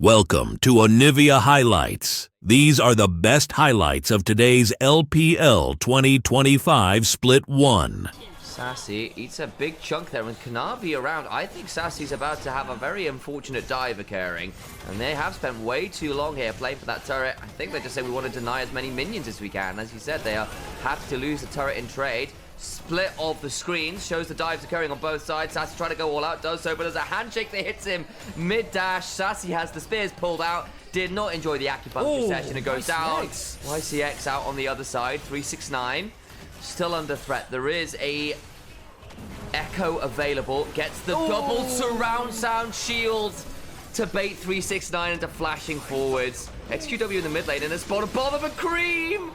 Welcome to Onivia Highlights. These are the best highlights of today's LPL 2025 Split 1. Sassy eats a big chunk there, and Kanavi around. I think Sassy's about to have a very unfortunate dive occurring, and they have spent way too long here playing for that turret. I think they just say we want to deny as many minions as we can. As you said, they are happy to lose the turret in trade. Split of the screen shows the dives occurring on both sides. Sassy trying to go all out, does so, but there's a handshake that hits him mid-dash. Sassy has the spears pulled out. Did not enjoy the acupuncture session. It goes down. YCX out on the other side. 369. Still under threat. There is a Echo available. Gets the double surround sound shield to bait 369 into flashing forwards. XQW in the mid lane in a spot above of a cream.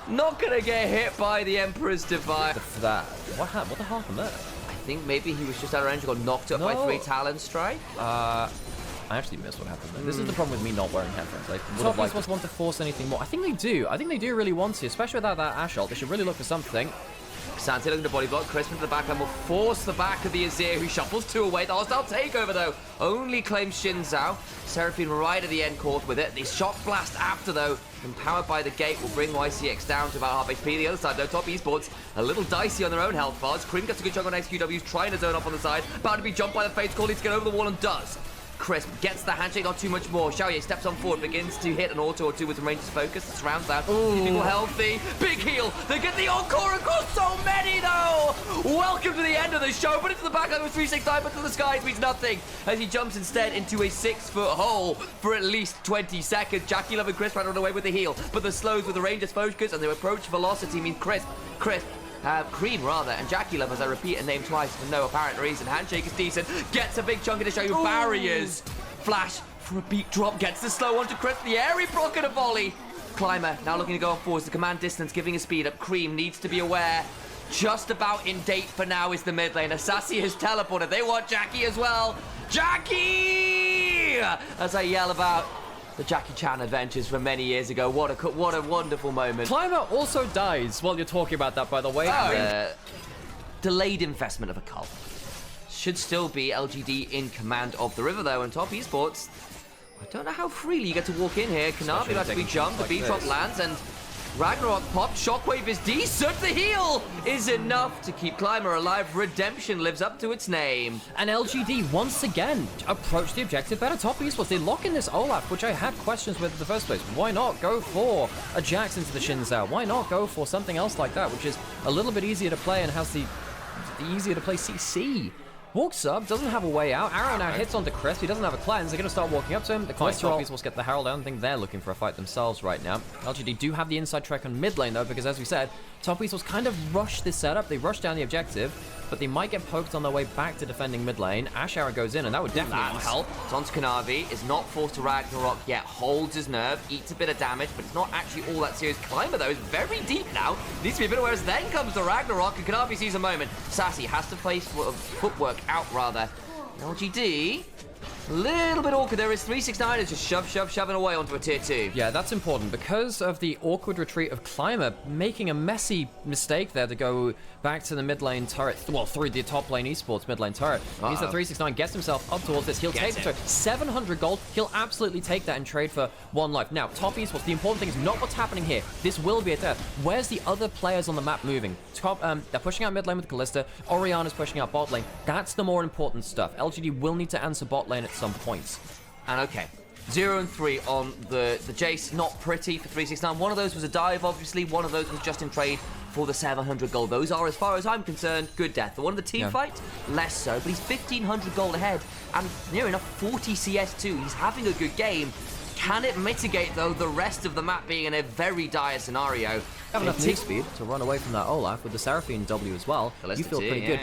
Not gonna get hit by the Emperor's Divine. What happened there? I think maybe he was just out of range and got knocked up by 3 Talon Strike. I actually missed what happened there. This is the problem with me not wearing headphones. Like, top esports want to force anything more. I think they do. I think they do really want to, especially without that Ash ult. They should really look for something. Santi looking to body block. Crisp into the backhand will force the back of the Azir, who shuffles 2 away. The hostile takeover, though, only claims Xin Zhao. Seraphine right at the end caught with it. The shock blast after, though, empowered by the gate, will bring YCX down to about half HP. The other side, though, top esports, a little dicey on their own health bars. Cream gets a good chunk on XQW's, trying to zone up on the side. About to be jumped by the Fates Call. Needs to get over the wall and does. Crisp gets the handshake, not too much more. Xiaoye steps on forward, begins to hit an auto or two with the ranger's focus. Surrounds that. People healthy. Big heal. They get the encore across so many, though. Welcome to the end of the show. But into the back with 369, but to the skies means nothing as he jumps instead into a 6-foot hole for at least 20 seconds. Jackie Love and Crisp ran away with the heal, but the slows with the ranger's focus and their approach velocity means Cream rather, and Jackie Love, as I repeat a name twice for no apparent reason. Handshake is decent, gets a big chunk of the show you barriers. Flash for a beat drop, gets the slow onto Chris, the airy proc and a volley. Climber now looking to go on forwards, the command distance giving a speed up. Cream needs to be aware. Just about in date for now is the mid lane. Sassy has teleported, they want Jackie as well. Jackie! As I yell about the Jackie Chan adventures from many years ago. What a wonderful moment. Climber also dies while you're talking about that, by the way. Delayed investment of a cult. Should still be LGD in command of the river, though, and top esports. I don't know how freely you get to walk in here. Kanavi about to be jumped, the B-drop lands, and Ragnarok popped. Shockwave is decent. The heal is enough to keep Climber alive. Redemption lives up to its name. And LGD once again approach the objective better. Top esports, they lock in this Olaf, which I had questions with in the first place. Why not go for a Jax into the Xin Zhao? Why not go for something else like that, which is a little bit easier to play and has the easier to play CC? Walks up, doesn't have a way out. Arrow now hits onto Crisp. He doesn't have a cleanse. They're going to start walking up to him. The top esports get the Herald. I don't think they're looking for a fight themselves right now. LGD do have the inside track on mid lane, though, because as we said, top esports kind of rush this setup. They rush down the objective, but they might get poked on their way back to defending mid lane. Ash Arrow goes in, and that would definitely help. It's on to Kanavi, is not forced to Ragnarok yet, holds his nerve, eats a bit of damage, but it's not actually all that serious. Climber, though, is very deep now. Needs to be a bit aware, as then comes the Ragnarok, and Kanavi sees a moment. Sassy has to place footwork out, rather. LGD, a little bit awkward. There is 369 is just shoving away onto a tier 2. Yeah, that's important because of the awkward retreat of Climber, making a messy mistake there to go back to the mid lane turret. Well, through the top lane esports mid lane turret. He's at 369, gets himself up towards this. He'll take the turret. 700 gold. He'll absolutely take that and trade for 1 life. Now, top esports, the important thing is not what's happening here. This will be a death. Where's the other players on the map moving? Top, they're pushing out mid lane with Kalista. Orianna's pushing out bot lane. That's the more important stuff. LGD will need to answer bot lane at some points. And okay, 0 and 3 on the Jace. Not pretty for 369. One of those was a dive, obviously. One of those was just in trade for the 700 gold. Those are, as far as I'm concerned, good death. The one of the team fight, less so. But he's 1,500 gold ahead and near enough 40 CS too. He's having a good game. Can it mitigate, though, the rest of the map being in a very dire scenario? Have enough move speed to run away from that Olaf with the Seraphine W as well. You feel pretty good.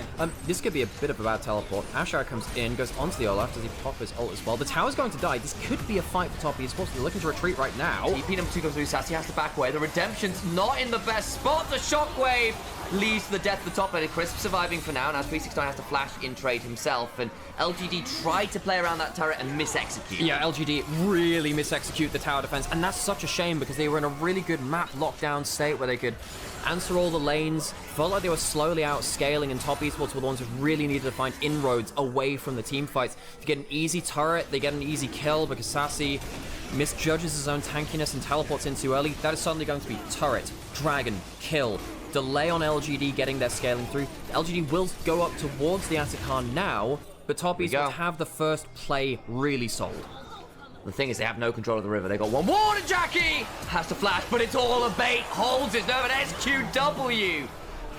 This could be a bit of a bad teleport. Ashar comes in, goes onto the Olaf. Does he pop his ult as well? The tower's going to die. This could be a fight for top esports. They're looking to retreat right now. TP number 2 goes through. Sassy has to back away. The Redemption's not in the best spot. The Shockwave leads to the death of the top lane. Crisp surviving for now. Now 369 has to flash in trade himself. And LGD tried to play around that turret and misexecute. Yeah, LGD really misexecute the tower defense. And that's such a shame because they were in a really good map lockdown state where they could answer all the lanes. Felt like they were slowly outscaling, and Top Esports were the ones who really needed to find inroads away from the team fights. To get an easy turret, they get an easy kill because Sassy misjudges his own tankiness and teleports in too early. That is suddenly going to be turret, dragon, kill. Delay on LGD getting their scaling through. LGD will go up towards the Atakan now, but Top Esports have the first play really sold. The thing is, they have no control of the river. They got one water. Jackie has to flash, but it's all a bait. Holds his nerve, and SQW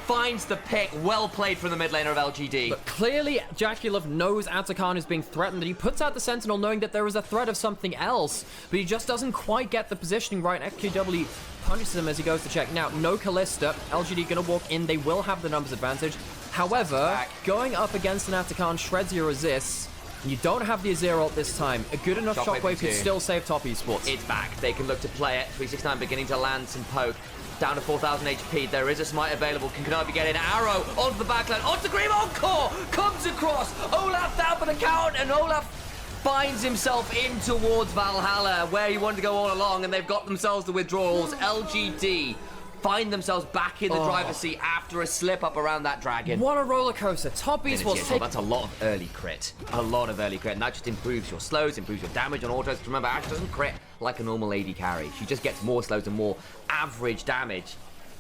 finds the pick. Well played from the mid laner of LGD. But clearly, Jackie Love knows Atakan is being threatened, and he puts out the Sentinel knowing that there is a threat of something else, but he just doesn't quite get the positioning right. SQW punches him as he goes to check. Now, no Kalista. LGD gonna walk in. They will have the numbers advantage. However, going up against an Atakan shreds your resists. You don't have the Azir ult this time. A good enough shockwave could still save Top Esports. It's back. They can look to play it. 369 beginning to land some poke. Down to 4,000 HP. There is a smite available. Can Kanavi get an arrow onto the backline? Onto Grim Encore! Comes across. Olaf down for the count, and Olaf finds himself in towards Valhalla, where he wanted to go all along, and they've got themselves the withdrawals. LGD find themselves back in the driver's seat after a slip-up around that dragon. What a roller coaster. Top Esports take... That's a lot of early crit. A lot of early crit, and that just improves your slows, improves your damage on autos. Remember, Ashe doesn't crit like a normal AD carry. She just gets more slows and more average damage.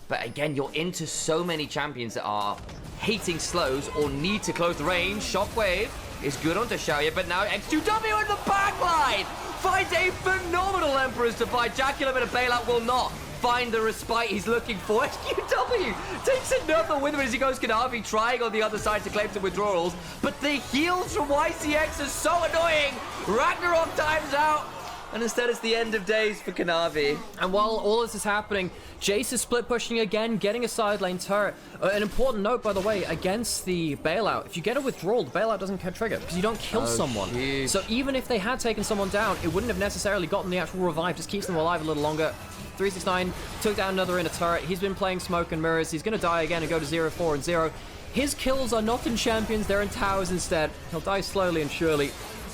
But again, you're into so many champions that are hating slows or need to close the range. Shockwave is good onto Xiaoye, but now X2W in the backline finds a phenomenal Emperor's to fight. Jacula in a bailout will not find the respite he's looking for. SQW takes another with him as he goes Kanavi, trying on the other side to claim some withdrawals, but the heals from YCX are so annoying. Ragnarok times out, and instead it's the end of days for Kanavi. And while all this is happening, Jace is split pushing again, getting a side lane turret. An important note, by the way, against the bailout, if you get a withdrawal, the bailout doesn't trigger because you don't kill someone. Geez. So even if they had taken someone down, it wouldn't have necessarily gotten the actual revive, just keeps them alive a little longer. 369 took down another inner turret. He's been playing smoke and mirrors. He's going to die again and go to 0-4 and 0. His kills are not in champions, they're in towers instead. He'll die slowly and surely.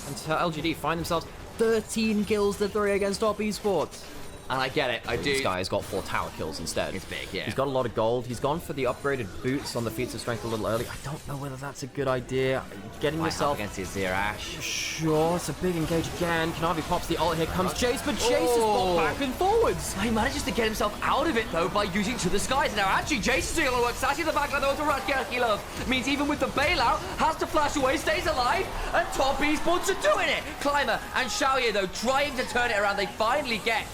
And LGD find themselves 13 kills to 3 against Top Esports. And I get it, I do. This guy's got 4 tower kills instead. It's big, yeah. He's got a lot of gold. He's gone for the upgraded boots on the feats of strength a little early. I don't know whether that's a good idea. Getting yourself against the Azir Ashe. Sure, it's a big engage again. Kanavi pops the ult. Here comes Jace, but Jace is brought back and forwards. He manages to get himself out of it though by using To the Skies. Now actually Jace is doing a lot of work. Sassy in the backline though to Jackie Love. Means even with the bailout, has to flash away, stays alive, and Top Esports are doing it. Climber and Xiaoye though trying to turn it around. They finally get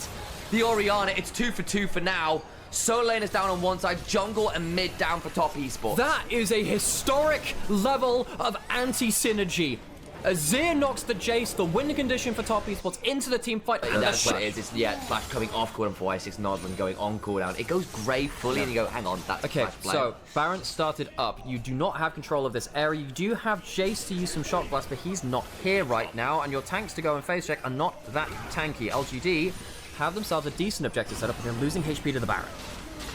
the Orianna. It's 2 for 2 for now. Solo lane is down on one side, jungle and mid down for Top Esports. That is a historic level of anti-synergy. Azir knocks the Jace, the win condition for Top Esports, into the team fight. And that's what it is. It's, yeah, flash coming off cooldown for Y6 Nodland going on cooldown. It goes grey fully and you go, hang on, that's okay, flash so Baron started up. You do not have control of this area. You do have Jace to use some Shock Blast, but he's not here right now. And your tanks to go and phase check are not that tanky. LGD have themselves a decent objective setup, but they're losing HP to the Baron.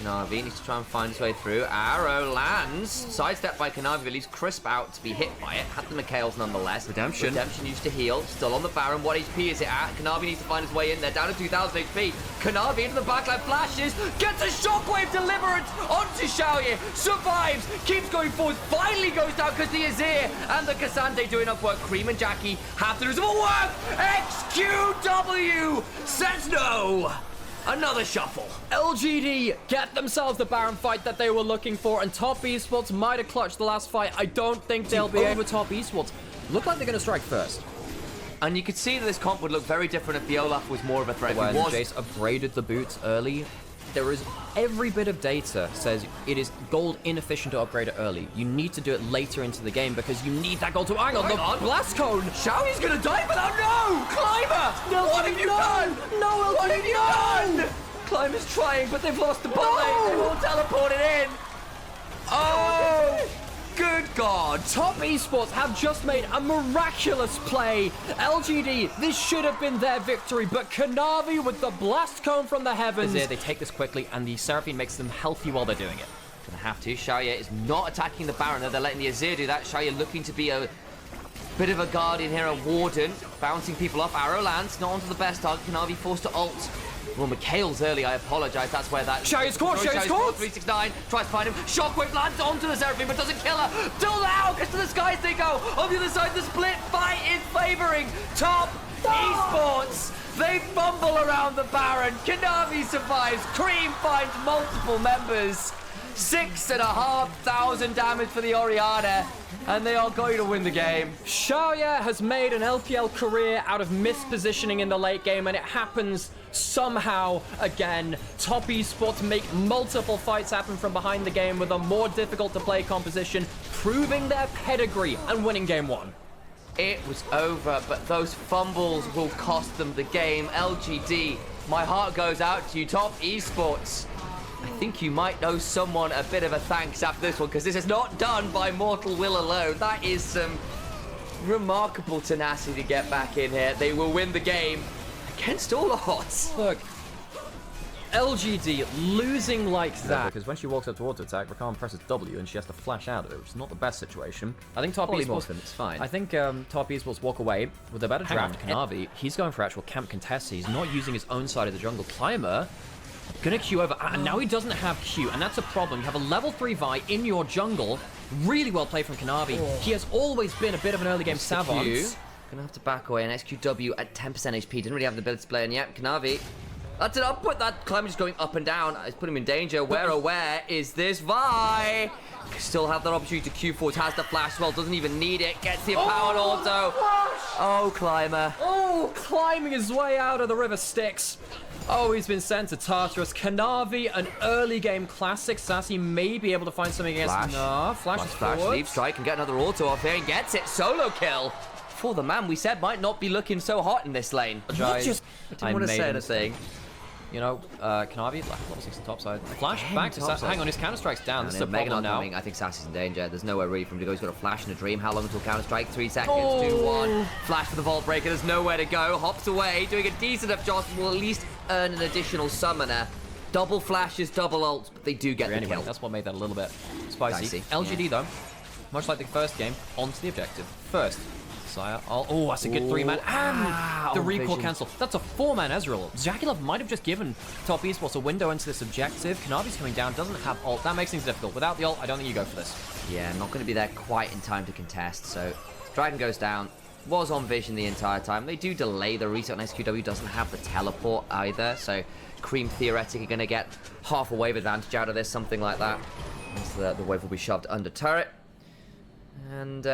Kanavi needs to try and find his way through. Arrow lands. Sidestep by Kanavi, but leaves Crisp out to be hit by it. Had the McHale's nonetheless. Redemption used to heal. Still on the Baron. What HP is it at? Kanavi needs to find his way in there. Down to 2,000 HP. Kanavi into the backline. Flashes. Gets a shockwave deliverance onto Xiaoye. Survives. Keeps going forward. Finally goes down because the Azir and the Cassandre do enough work. Cream and Jackie have to do some work. XQW says no. Another shuffle. LGD get themselves the Baron fight that they were looking for, and Top Esports might have clutched the last fight. I don't think they'll be over Top Esports. Look like they're going to strike first. And you could see that this comp would look very different if the Olaf was more of a threat. When Jace upgraded the boots early, there is every bit of data says it is gold inefficient to upgrade it early. You need to do it later into the game because you need that gold to hang on. The blast cone. Xiaoye's gonna die for that. No! Climber! No, what have you done? No, what have you done? Climber's trying, but they've lost the ball lane. They will teleport it in. Oh! Good God. Top Esports have just made a miraculous play. LGD, this should have been their victory, but Kanavi with the blast cone from the heavens. They take this quickly, and the Seraphine makes them healthy while they're doing it. Gonna have to. Xiaoye is not attacking the Baron, though. They're letting the Azir do that. Xiaoye looking to be a bit of a guardian here, a warden. Bouncing people off. Arrow lands, not onto the best target. Kanavi forced to ult Well, Mikhail's early, I apologize. That's where that... Cherry's caught, Cherry's caught! 369, tries to find him. Shockwave lands onto the Seraphine, but doesn't kill her. Till now, gets to the skies they go. On the other side, the split fight is favoring Top Esports. They fumble around the Baron. Kanavi survives. Cream finds multiple members. 6,500 damage for the Oriana, and they are going to win the game. Xiaoya has made an LPL career out of mispositioning in the late game, and it happens somehow again. Top Esports make multiple fights happen from behind the game with a more difficult to play composition, proving their pedigree and winning game 1. It was over, but those fumbles will cost them the game. LGD, my heart goes out to you, Top Esports. I think you might owe someone a bit of a thanks after this one, because this is not done by mortal will alone. That is some remarkable tenacity to get back in here. They will win the game against all odds. Look, LGD losing like that. Because when she walks up towards attack, Rakan presses W and she has to flash out of it, which is not the best situation. I think Top Esports... It's fine. I think Top Esports walk away with a better draft. Kanavi, he's going for actual camp contest. He's not using his own side of the jungle. Climber gonna Q over, and now he doesn't have Q, and that's a problem. You have a level 3 Vi in your jungle. Really well played from Kanavi. He has always been a bit of an early game savant. Gonna have to back away, and SQW at 10% HP. Didn't really have the ability to play, and yet Kanavi. That's an output. That Climber just going up and down. It's putting him in danger. Where is this Vi? Still have that opportunity to Q forward. Has the flash well, doesn't even need it. Gets the empowered auto. Oh, Climber. Oh, climbing his way out of the river Styx. Oh, he's been sent to Tartarus. Kanavi, an early game classic. Sassy may be able to find something against... Flash. No, flash forward. Leap strike and get another auto off here and gets it. Solo kill for the man we said might not be looking so hot in this lane. I didn't want to say anything. You know, Kanavi, level 6 on top side. Flash back to Sassy. Hang on, his counter-strike's down. This is a problem now. I think Sassy's in danger. There's nowhere really for him to go. He's got a flash and a dream. How long until counter-strike? 3 seconds, 2, 1. Flash for the Vault Breaker. There's nowhere to go. Hops away, doing a decent enough job. Will at least earn an additional summoner. Double flashes, double ults, but they do get the kill. That's what made that a little bit spicy. LGD, though, much like the first game, onto the objective. First, Sire. Oh, that's a good 3-man. And the recall cancel. That's a 4-man Ezreal. Jaculov might have just given Top Esports a window into this objective. Kanavi's coming down, doesn't have ult. That makes things difficult. Without the ult, I don't think you go for this. Yeah, not going to be there quite in time to contest. So, Dragon goes down. Was on vision the entire time. They do delay the reset on SQW. Doesn't have the teleport either. So, Cream theoretically going to get half a wave advantage out of this, something like that. The wave will be shoved under turret. And,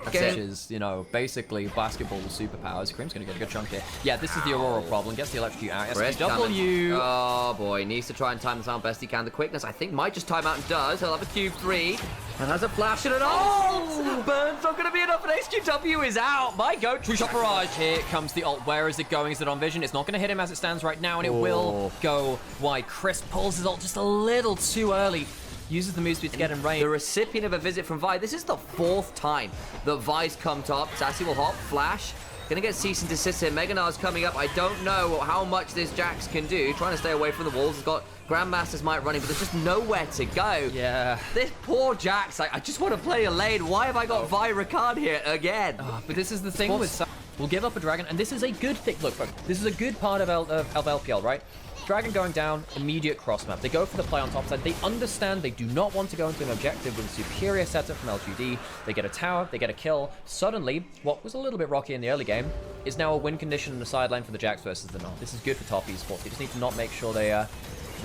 which is, you know, basically basketball with superpowers. Cream's going to get a good chunk here. Yeah, this is the Aurora problem. Gets the electrocute out. SQW. Oh, boy. Needs to try and time this out best he can. The quickness, I think, might just time out and does. He'll have a cube 3. And has a flash and an ult. Burn's not going to be enough, and SQW is out. My goat. True shot barrage. Here comes the ult. Where is it going? Is it on vision? It's not going to hit him as it stands right now, and it will go wide. Chris pulls his ult just a little too early. Uses the move speed to get in range. The recipient of a visit from Vi. This is the 4th time that Vi's come top. Sassy will hop, flash. Gonna get cease and desist here. Meganar's coming up. I don't know how much this Jax can do. Trying to stay away from the walls. He's got Grandmaster's Might running, but there's just nowhere to go. Yeah. This poor Jax, I just want to play a lane. Why have I got Vi Rakan here again? But this is the thing with... We'll give up a dragon, and this is a good thing. Look, this is a good part of LPL, right? Dragon going down, immediate cross map. They go for the play on top side. They understand they do not want to go into an objective with a superior setup from LGD. They get a tower, they get a kill. Suddenly, what was a little bit rocky in the early game is now a win condition in the side lane for the Jax versus the Null. This is good for Top Esports. They just need to not make sure they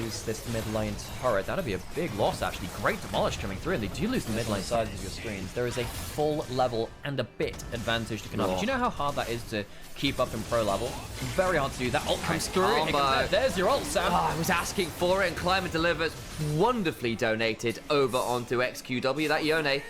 lose this mid lane turret. That'd be a big loss, actually. Great demolish coming through, and they do lose the mid lane sides of your screens. There is a full level and a bit advantage to Kanavi. Do you know how hard that is to keep up in pro level? Very hard to do. That ult comes through. There's your ult, Sam. I was asking for it, and Climber delivers. Wonderfully donated over onto XQW. That Yone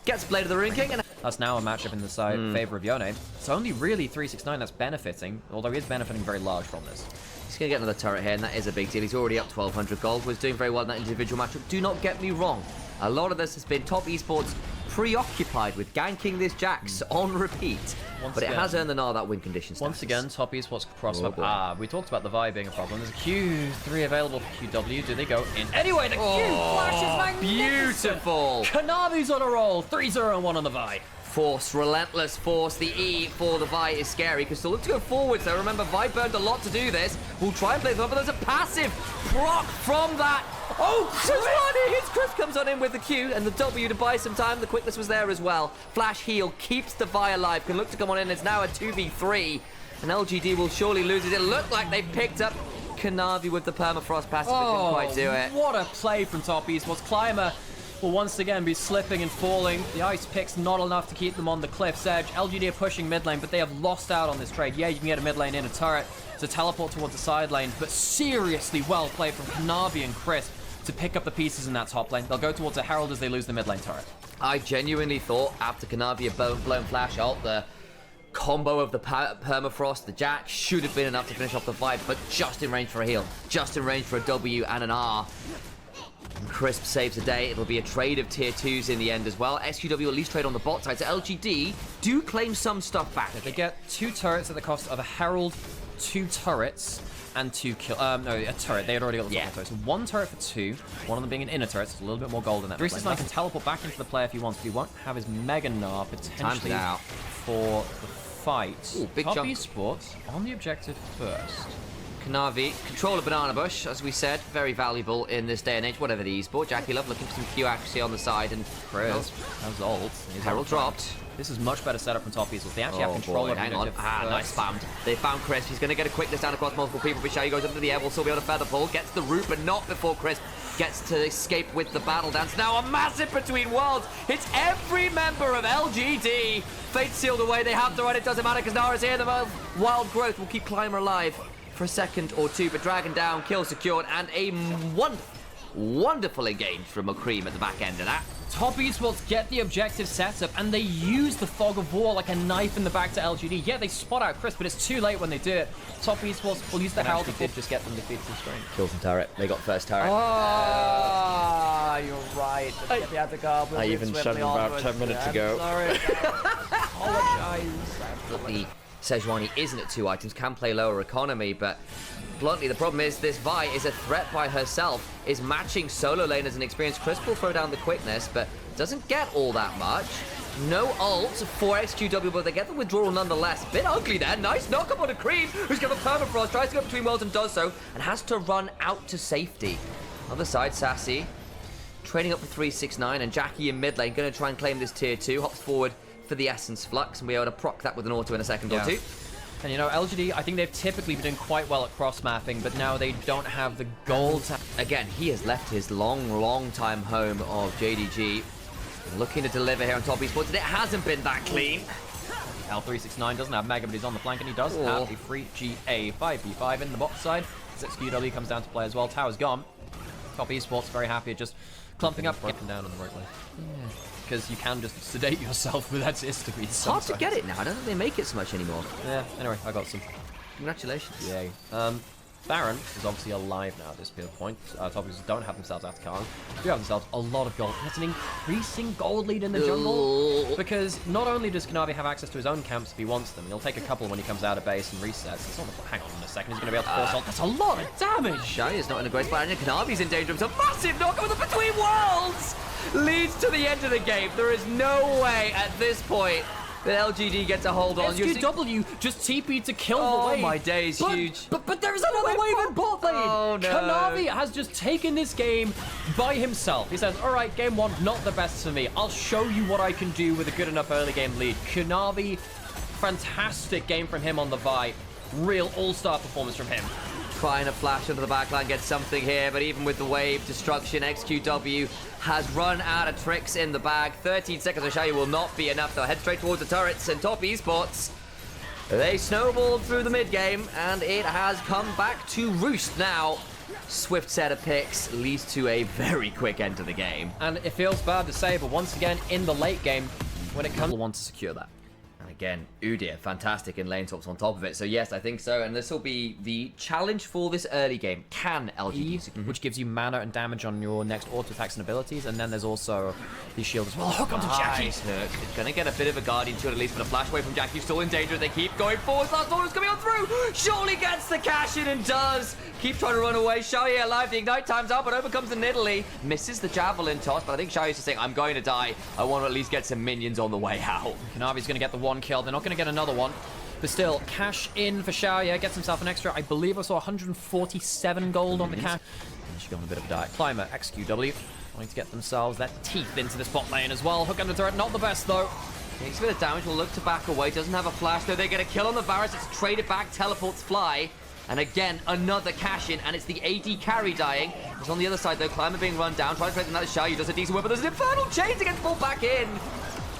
gets Blade of the Ring King. And that's now a matchup in the side favor of Yone. It's only really 369 that's benefiting, although he is benefiting very large from this. He's going to get another turret here, and that is a big deal. He's already up 1,200 gold. Was doing very well in that individual matchup. Do not get me wrong. A lot of this has been Top Esports preoccupied with ganking this Jax on repeat. But it has earned the Nile that win condition status. Once again, Top Esports crossmap. We talked about the Vi being a problem. There's a Q3 available for QW. Do they go in? Anyway, the Q flash is magnificent. Beautiful. Kanavi's on a roll. 3-0-1 on the Vi. Force, relentless force. The E for the Vi is scary because still look to go forwards though. Remember, Vi burned a lot to do this. We'll try and play them, but there's a passive proc from that. Oh, Chris comes on in with the Q and the W to buy some time. The quickness was there as well. Flash heal keeps the Vi alive. Can look to come on in. It's now a 2v3. And LGD will surely lose it. It looked like they picked up Kanavi with the permafrost passive, but didn't quite do it. What a play from Top Esports. Climber will once again be slipping and falling. The ice pick's not enough to keep them on the cliff's edge. LGD are pushing mid lane, but they have lost out on this trade. Yeah, you can get a mid lane in a turret to teleport towards the side lane, but seriously well played from Kanavi and Chris to pick up the pieces in that top lane. They'll go towards a Herald as they lose the mid lane turret. I genuinely thought after Kanavi had blown flash ult, the combo of the permafrost, the Jack should have been enough to finish off the fight, but just in range for a heal, just in range for a W and an R. And Crisp saves the day. It'll be a trade of tier 2s in the end as well. SQW at least trade on the bot side, so LGD do claim some stuff back. They get 2 turrets at the cost of a Herald, 2 turrets, and 2 kill. No, a turret. They had already got the turret. So 1 turret for 2, one of them being an inner turret, so it's a little bit more gold in that. 369 can teleport back into the player if he wants, but he won't have his Mega Gnar potentially for the fight. Ooh, big Top jump. Esports on the objective first. Kanavi, control a banana bush, as we said, very valuable in this day and age, whatever the esport. Jackie Love looking for some Q accuracy on the side, and Chris, that was ult. Herald dropped. This is much better setup from Top Esports. They actually have control of hang on. Nice spammed. They found Chris. He's going to get a quickness down across multiple people. Bishai goes up to the air. We'll still be able to feather pull. Gets the root, but not before Chris gets to escape with the battle dance. Now a massive between worlds. It's every member of LGD. Fate sealed away. They have to run. It doesn't matter because Nara's here. The wild growth will keep Climber alive for a second or two, but Dragon down, kill secured, and a wonderful engage from McCream at the back end of that. Top Esports get the objective setup, and they use the Fog of War like a knife in the back to LGD. Yeah, they spot out Chris, but it's too late when they do it. Top Esports will use the Herald. Did just get them defeated in strength. Kills and turret. They got first turret. Ah, you're right. Get the other guard. I even shut him about 10 minutes ago. Sorry. Apologize. The Sejuani isn't at 2 items, can play lower economy, but bluntly, the problem is this Vi is a threat by herself, is matching solo laners and experienced. Chris will throw down the quickness, but doesn't get all that much. No ult for XQW, but they get the withdrawal nonetheless. Bit ugly there. Nice knock up on a Cream, who's got a permafrost, tries to go between worlds and does so, and has to run out to safety. Other side, Sassy, trading up for 369, and Jackie in mid lane, going to try and claim this tier 2, hops forward for the Essence Flux, and be able to proc that with an auto in a second or two. And you know, LGD, I think they've typically been doing quite well at cross-mapping, but now they don't have the gold. Again, he has left his long time home of JDG, looking to deliver here on Top Esports, and it hasn't been that clean. L369 doesn't have Mega, but he's on the flank, and he does have a free GA 5v5 in the bot side. XQW comes down to play as well. Tower's gone. Top Esports very happy at just clumping up, up and down on the right lane. Yeah. Because you can just sedate yourself with that histamine. It's hard to get it now. I don't think they make it so much anymore. Yeah, anyway, I got some. Congratulations. Yay. Baron is obviously alive now at this point. Top Esports don't have themselves out of Khan. Do have themselves a lot of gold. That's an increasing gold lead in the jungle. Because not only does Kanavi have access to his own camps if he wants them, he'll take a couple when he comes out of base and resets. It's almost, hang on a second, he's going to be able to force ult. That's a lot of damage! Shai is not in a great spot, and Kanavi's in danger of some massive knock over the between worlds! Leads to the end of the game. There is no way at this point that LGD gets a hold on. SQW just TP'd to kill the wave. Oh my days, huge. But there's another wave in bot lane. Oh no. Kanavi has just taken this game by himself. He says, all right, game 1, not the best for me. I'll show you what I can do with a good enough early game lead. Kanavi, fantastic game from him on the Vi. Real all-star performance from him. Trying to flash into the backline, get something here, but even with the wave destruction, XQW has run out of tricks in the bag. 13 seconds of Shai will not be enough. They'll head straight towards the turrets, and Top Esports, they snowballed through the mid game, and it has come back to roost now. Swift set of picks leads to a very quick end to the game. And it feels bad to say, but once again, in the late game, when it comes, we'll want to secure that. And again, Udyr, fantastic in lane tops on top of it. So yes, I think so. And this will be the challenge for this early game. Can LGD, which gives you mana and damage on your next auto attacks and abilities. And then there's also the shield as well. Hook onto Jackie. Nice hook. It's going to get a bit of a Guardian to it at least, but a flash away from Jackie, still in danger. They keep going forward. Last order's coming on through. Surely gets the cash in and does. Keep trying to run away. Xiaoye alive. The ignite time's up, but overcomes the Nidalee. Misses the javelin toss, but I think Xiaoye's just saying, I'm going to die. I want to at least get some minions on the way out. Kanavi's going to get the one kill. They're not going to get another one. But still, cash in for Xiaoye. Gets himself an extra, I believe I saw 147 gold on the cash. And she's going on a bit of a diet. Climber, XQW, wanting to get themselves their teeth into this bot lane as well. Hook under turret, not the best though. Takes a bit of damage, will look to back away. Doesn't have a flash though. They get a kill on the Varus. It's traded back, teleports fly. And again, another cash in, and it's the AD carry dying. It's on the other side though, Climber being run down. Trying to trade another Xiaoye, does a decent work, but there's an infernal chain to get pulled back in.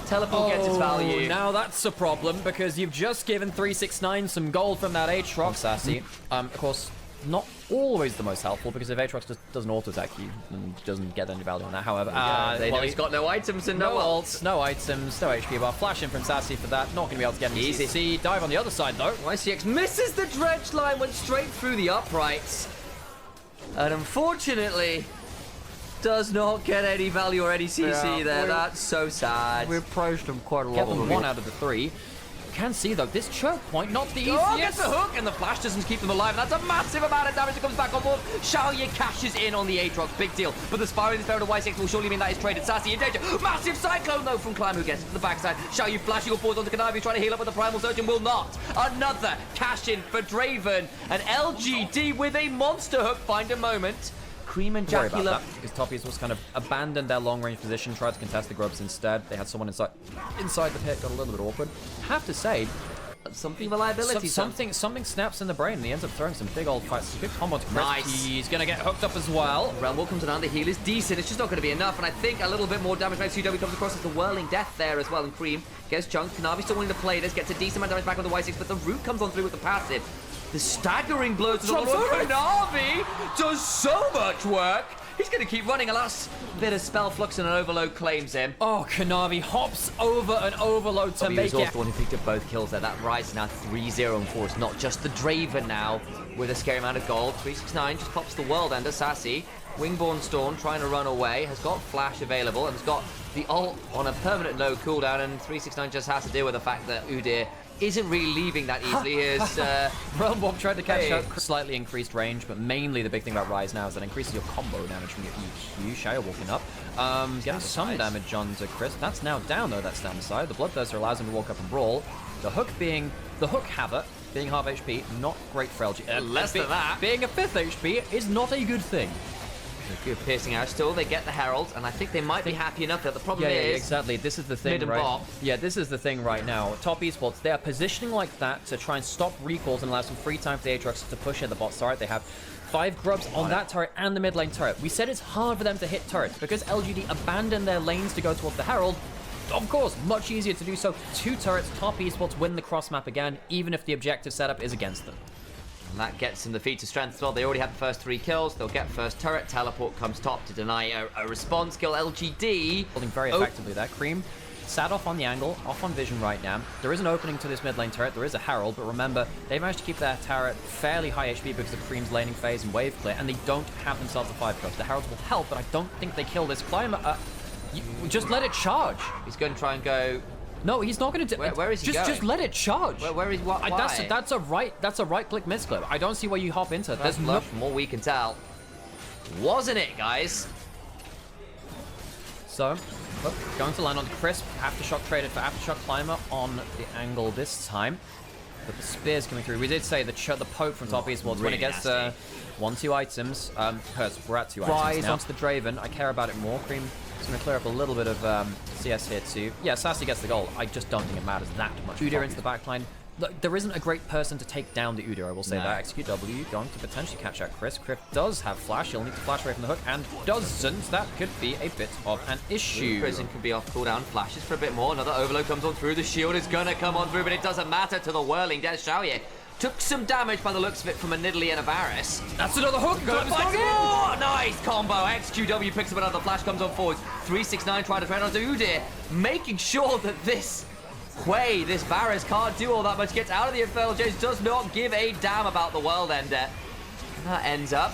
Teleport gets its value. Now that's a problem, because you've just given 369 some gold from that Aatrox. Sassy. Of course, not always the most helpful, because if Aatrox just doesn't auto-attack you, and doesn't get any value on that. However, he's got no items and no ults. No items, no HP bar. Flash in from Sassy for that. Not going to be able to get an easy. Dive on the other side, though. YCX misses the dredge line, went straight through the uprights. And unfortunately, does not get any value or any CC there. That's so sad. We approached him quite a lot. Get them 1 out of the 3. Can see though, this choke point not the easiest. Oh, gets the hook, and the flash doesn't keep them alive. And that's a massive amount of damage that comes back on board. Xiaoye cashes in on the Aatrox, big deal. But the Spyro in the Spirit of Y6 will surely mean that is traded. Sassy in danger. Massive cyclone though from Climb, who gets to the backside. Xiaoye flashing on board onto Kanavi, trying to heal up with the Primal Surge and will not. Another cash in for Draven. And LGD with a monster hook find a moment. Cream and Jackie that, because Toppies was kind of abandoned their long-range position, tried to contest the grubs instead. They had someone inside the pit, got a little bit awkward. Have to say, something reliability. Something snaps in the brain, and he ends up throwing some big old fights. Good combo to Chris. Nice. He's going to get hooked up as well. Realm Walk comes around, the heal is decent. It's just not going to be enough, and I think a little bit more damage by CW comes across as the Whirling Death there as well, and Cream gets chunked. Kanavi still wanting to play this, gets a decent amount of damage back on the Y6, but the root comes on through with the passive. The staggering blows to the Kanavi does so much work. He's going to keep running. A last bit of spell flux and an overload claims him. Oh, Kanavi hops over an overload to make it. He was also the one who picked up both kills there. That Rise now 3-0 and 4. It's not just the Draven now with a scary amount of gold. 369 just pops the World Ender. Sassy, Wingborn Storm trying to run away. Has got Flash available and has got the ult on a permanent no cooldown. And 369 just has to deal with the fact that Udyr isn't really leaving that easily. His Realm Bomb tried to catch up, slightly increased range, but mainly the big thing about Rise now is that it increases your combo damage from your EQ. Xiaoye walking up, getting some damage onto Chris. That's now down though, that's down the side. The Bloodthirster allows him to walk up and brawl. The Hook Havoc, being half HP, not great for LG. Less than that. Being a 5th HP is not a good thing. Good piercing out still. They get the Herald, and I think they might be happy enough that the problem is... exactly. This is the thing, right? Bot. Yeah, this is the thing right now. Top Esports, they are positioning like that to try and stop recalls and allow some free time for the Aatrox to push at the bot turret. They have 5 grubs on that turret and the mid lane turret. We said it's hard for them to hit turrets because LGD abandoned their lanes to go towards the Herald. Of course, much easier to do so. 2 turrets, Top Esports win the cross map again, even if the objective setup is against them. And that gets them the feat of strength as well. They already have the first 3 kills. They'll get first turret. Teleport comes top to deny a response kill. LGD holding very effectively there. Cream sat off on the angle, off on vision right now. There is an opening to this mid lane turret. There is a Herald, but remember, they managed to keep their turret fairly high HP because of Cream's laning phase and wave clear, and they don't have themselves a 5 push. The Heralds will help, but I don't think they kill this Climber. Just let it charge. He's going to try and go... No, he's not going to do. Where is he going? Just let it charge. Where is what? Why? That's a right click misclip. I don't see where you hop into. There's no... From all we can tell, wasn't it, guys? So, going to land on Crisp. Aftershock traded for Aftershock Climber on the angle this time. But the spear's coming through. We did say the poke from Top Esports really when it gets 1-2 items. Hurts. We're at 2 items now. Onto the Draven. I care about it more. Cream. It's going to clear up a little bit of CS here too. Yeah, Sassy gets the goal. I just don't think it matters that much. Udyr into the backline. Look, there isn't a great person to take down the Udyr, I will say that. XQW going to potentially catch out Chris. Chris does have flash. He'll need to flash away from the hook and doesn't. That could be a bit of an issue. Prison can be off cooldown. Flashes for a bit more. Another overload comes on through. The shield is going to come on through, but it doesn't matter to the Whirling Death. Xiaoye took some damage by the looks of it from a Nidalee and a Varus. That's another hook. Nice combo. XQW picks up another flash, comes on forward. 369 trying to trade onto Udyr, making sure that this way. This Varus can't do all that much. Gets out of the Infernal James, does not give a damn about the World Ender. And that ends up,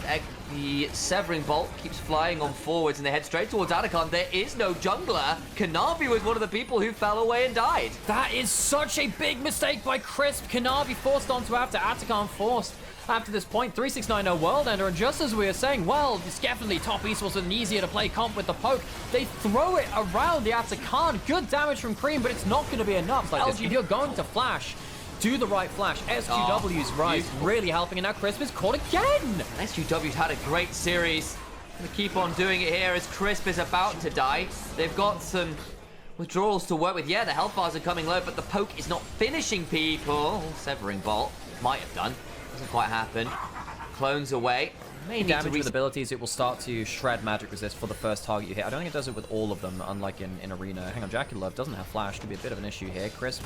the Severing Bolt keeps flying on forwards and they head straight towards Atacon. There is no jungler. Kanavi was one of the people who fell away and died. That is such a big mistake by Crisp. Kanavi forced onto after Atacon forced. After this point, 369 no World Ender, and just as we were saying, well, it's definitely top Esports an easier to play comp with the poke. They throw it around the Atacon. Good damage from Cream, but it's not going to be enough. Like LG, you're going to flash. Do the right flash. SQW's right, really helping, and now Crisp is caught again. SQW's had a great series. Gonna keep on doing it here as Crisp is about to die. They've got some withdrawals to work with. Yeah, the health bars are coming low, but the poke is not finishing people. Severing Bolt might have done. Doesn't quite happen. Clones away. May Damage with abilities, it will start to shred magic resist for the first target you hit. I don't think it does it with all of them, unlike in Arena. Hang on, Jackie Love doesn't have flash. Could be a bit of an issue here. Crisp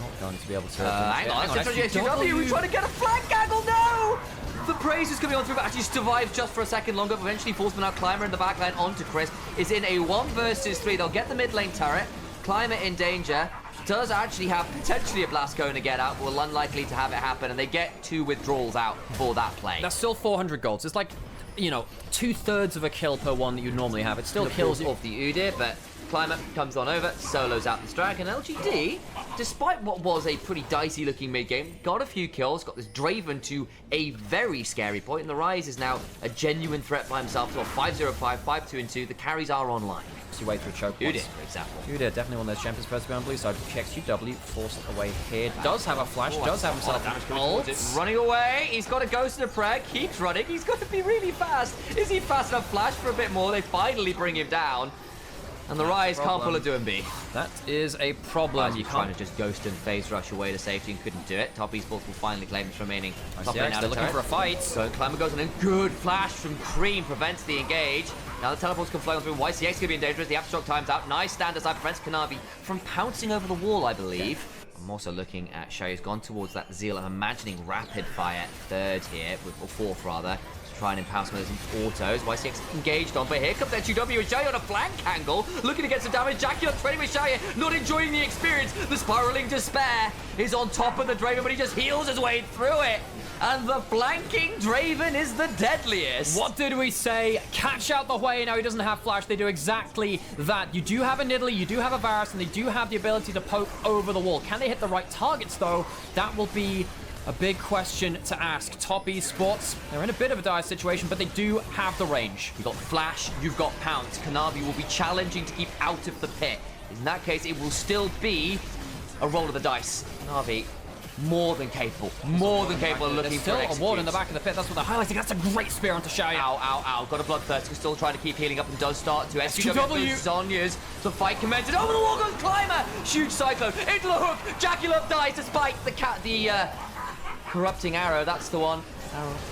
not going to be able to... hang on, SQW, we trying to get a flank angle, no! The praise is coming on through, but actually survives just for a second longer. Eventually, Forceman out Climber in the backline onto Crisp. Is in a 1 versus 3. They'll get the mid lane turret. Climber in danger. Does actually have potentially a blast going to get out, but will unlikely to have it happen, and they get 2 withdrawals out for that play. That's still 400 golds. It's like, you know, 2/3 of a kill per one that you normally have. It still kills off the Udyr, but Climber comes on over, solos out the Strike, and LGD, despite what was a pretty dicey looking mid game, got a few kills, got this Draven to a very scary point, and the Rise is now a genuine threat by himself. So 5-0-5, 5-2-2, the carries are online. Your way through choke Udyr, for example. Udyr, definitely one of those champions supposed to be on blue side. XQW forced away here. Does have a flash, does have himself ult. Running away, he's got a ghost and a preg, keeps running, he's got to be really fast. Is he fast enough? Flash for a bit more, they finally bring him down. And the Rise can't pull a 2&B. That is a problem. You trying to just ghost and phase rush away to safety and couldn't do it. Top Esports will finally claim its remaining top lane. They're looking for a fight. So Climber goes on in. Good flash from Cream prevents the engage. Now the teleports can fly on through. YCX could be in danger as the Aftershock times out. Nice stand aside prevents Kanavi from pouncing over the wall, I believe. I'm also looking at Shay, who's gone towards that Zeal. I'm imagining rapid fire third here, or fourth rather. Try and impound some of those autos. YCX engaged on, but here comes SQW with Shay on a flank angle, looking to get some damage. Jackie on trading with Shay, not enjoying the experience. The spiraling despair is on top of the Draven, but he just heals his way through it. And the flanking Draven is the deadliest. What did we say? Catch out the way. Now he doesn't have flash. They do exactly that. You do have a Nidalee, you do have a Varus, and they do have the ability to poke over the wall. Can they hit the right targets, though? That will be a big question to ask. Top Esports, they're in a bit of a dire situation, but they do have the range. You've got Flash, you've got Pounce. Kanavi will be challenging to keep out of the pit. In that case, it will still be a roll of the dice. Kanavi, more than capable of looking for still a ward in the back of the pit. That's what they're highlighting. That's a great spear onto Shay. Ow, ow, ow. Got a Bloodthirst. Who's still trying to keep healing up and does start to. SQW Zhonya's. The fight commences. Over the wall goes Climber. Huge Cyclone. Into the hook. Jackie Love dies despite the corrupting arrow. That's the one.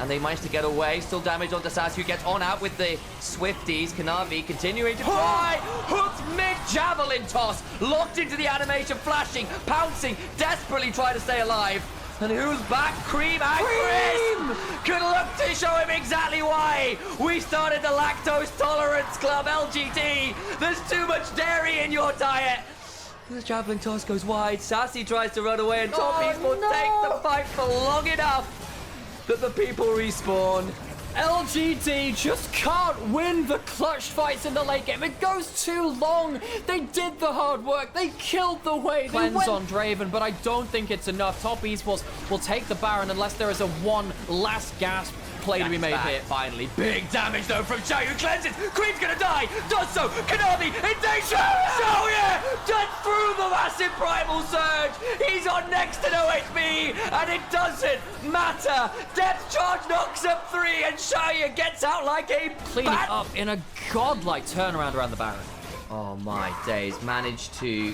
And they managed to get away. Still damage onto Sass, who gets on out with the Swifties. Kanavi continuing to try. Hooked mid-javelin toss. Locked into the animation, flashing, pouncing, desperately trying to stay alive. And who's back? Cream and Chris! Could look to show him exactly why we started the Lactose Tolerance Club, LGD. There's too much dairy in your diet. The javelin toss goes wide. Sassy tries to run away, and Top Esports take the fight for long enough that the people respawn. LGD just can't win the clutch fights in the late game. It goes too long. They did the hard work. They killed the wave. Cleanse on Draven, but I don't think it's enough. Top Esports will take the Baron unless there is a one last gasp play to be made here. Finally, big damage though from Shay, who cleanses. Cream's gonna die. Does so. Kanavi in danger. Oh yeah! Just through the massive primal surge. He's on next to no HP, and it doesn't matter. Depth charge knocks up 3, and Shaya gets out like a cleaning up in a godlike turnaround around the Baron. Oh my days! Managed to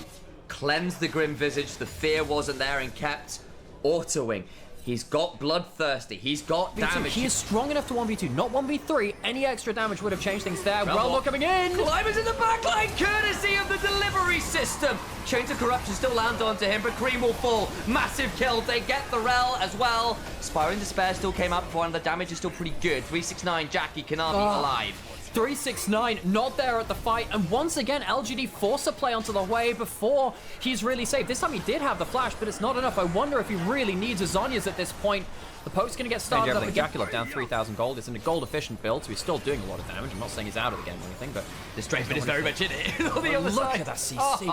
cleanse the Grim Visage. The fear wasn't there, and kept autoing. He's got Bloodthirsty. He's got damage. He is strong enough to 1v2, not 1v3. Any extra damage would have changed things there. Well, coming in. Climbers in the backline, courtesy of the delivery system. Chains of Corruption still land onto him, but Cream will fall. Massive kill. They get the Rel as well. Spiring Despair still came out before, and the damage is still pretty good. 369, Jackie, Kanavi alive. 369 not there at the fight, and once again LGD force a play onto the way before he's really safe. This time he did have the flash, but it's not enough. I wonder if he really needs a Zhonya's at this point. The poke's going to get started up again. Jaculov down 3,000 gold. It's in a gold efficient build, so he's still doing a lot of damage. I'm not saying he's out of the game or anything, but this Draven is very much in it. On the other look side. at that CC.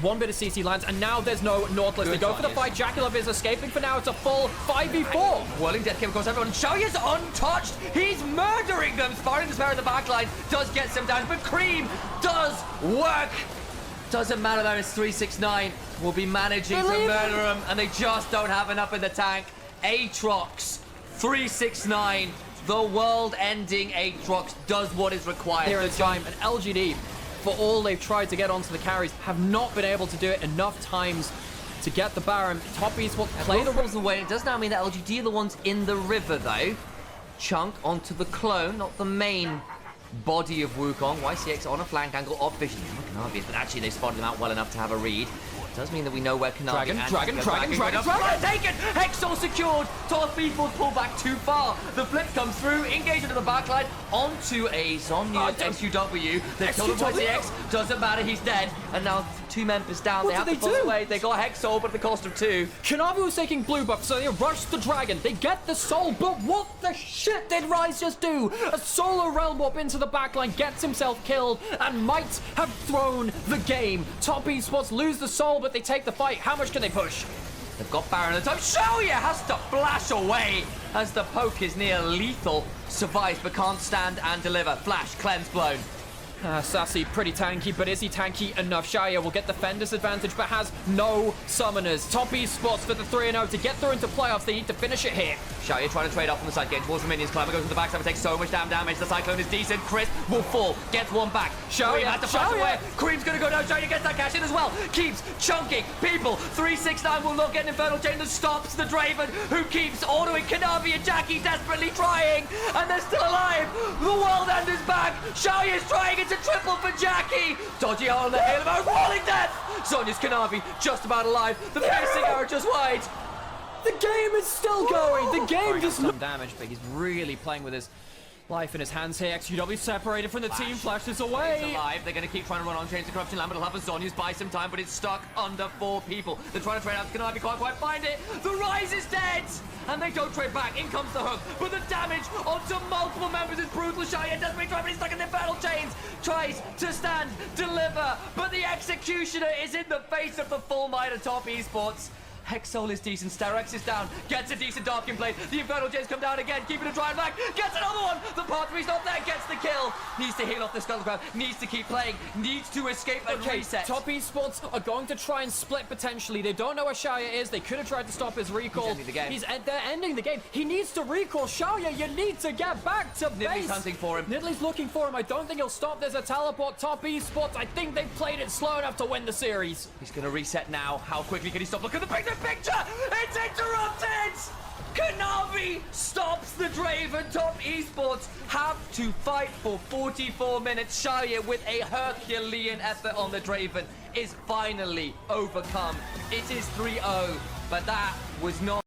One bit of CC lands, and now there's no Nautilus. They go for the fight. Jaculov is escaping for now. It's a full 5v4. Whirling death came across everyone. Xiaoya's untouched. He's murdering them. Sparring the spare in the backline. Does get some damage, but Cream does work. Doesn't matter though, it's 369. We'll be managing to murder them, and they just don't have enough in the tank. Aatrox, 369. The world-ending Aatrox does what is required. Here in time, and LGD, for all they've tried to get onto the carries, have not been able to do it enough times to get the Baron. Top Esports play the rules away. It does now mean that LGD are the ones in the river though. Chunk onto the clone, not the main body of Wukong. YCX on a flank angle of Vision. But actually they spotted him out well enough to have a read. Does mean that we know where Kanavi Dragon. Taken! Hexol secured! Top Esports pull back too far. The flip comes through, engage into the backline, onto a Zhonya SUW. They killed him YCX, doesn't matter, he's dead. And now 2 members down, they have to pull away. They got Hexol, but at the cost of 2. Kanavi was taking blue buff, so they rush the Dragon. They get the soul, but what the shit did Rise just do? A solo realm warp into the backline, gets himself killed, and might have thrown the game. Top Esports lose the soul, but they take the fight. How much can they push? They've got Baron at the top. Xiaoya has to flash away as the poke is near lethal. Survives but can't stand and deliver. Flash, cleanse blown. Sassy, pretty tanky, but is he tanky enough? Xiaoya will get the Fender's advantage, but has no summoners. Top Esports for the 3-0 to get through into playoffs. They need to finish it here. Xiaoya trying to trade off on the side, getting towards the minions. Climber goes to the backside, but takes so much damn damage. The Cyclone is decent. Chris will fall, gets one back. Xiaoya had to flash away. Cream's gonna go down. Xiaoya gets that cash in as well. Keeps chunking people. 369 will not get an Infernal Chain that stops the Draven, who keeps autoing Kanavi and Jackie desperately trying, and they're still alive. The world end is back. Xiaoya's trying. It's a triple for Jackie. Dodgy on the hill about rolling death. Zhonya's Kanavi just about alive. The piercing arrow just wide. The game is still going. The game does some damage, but he's really playing with his life in his hands here. XUW separated from the team, flashes away. He's alive. They're going to keep trying to run on Chains of Corruption Land, but it'll have a Zhonya's buy some time, but it's stuck under 4 people. They're trying to trade out. Kanavi can't quite find it. The Rise is dead. And they don't trade back. In comes the hook. But the damage onto multiple members is brutal. Xiaoya doesn't try, but he's stuck in the Infernal Chains. Tries to stand, deliver. But the Executioner is in the face of the full might of Top Esports. Hexol is decent, Sterex is down, gets a decent Darkin blade, the Infernal Chains come down again, keeping a dry back, gets another one, the Part 3's not there, gets the kill, needs to heal off the Skull Crab, needs to keep playing, needs to escape and reset. Top Esports are going to try and split potentially. They don't know where Xiaoya is, they could have tried to stop his recall. He's ending the game. They're ending the game. He needs to recall. Xiaoya, you need to get back to base. Nidalee hunting for him. Nidalee's looking for him. I don't think he'll stop. There's a teleport. Top Esports, I think they've played it slow enough to win the series. He's going to reset now. How quickly can he stop? Look at the bigger picture! It's interrupted! Kanavi stops the Draven. Top Esports have to fight for 44 minutes. Xiaoya, with a Herculean effort on the Draven, is finally overcome. It is 3-0, but that was not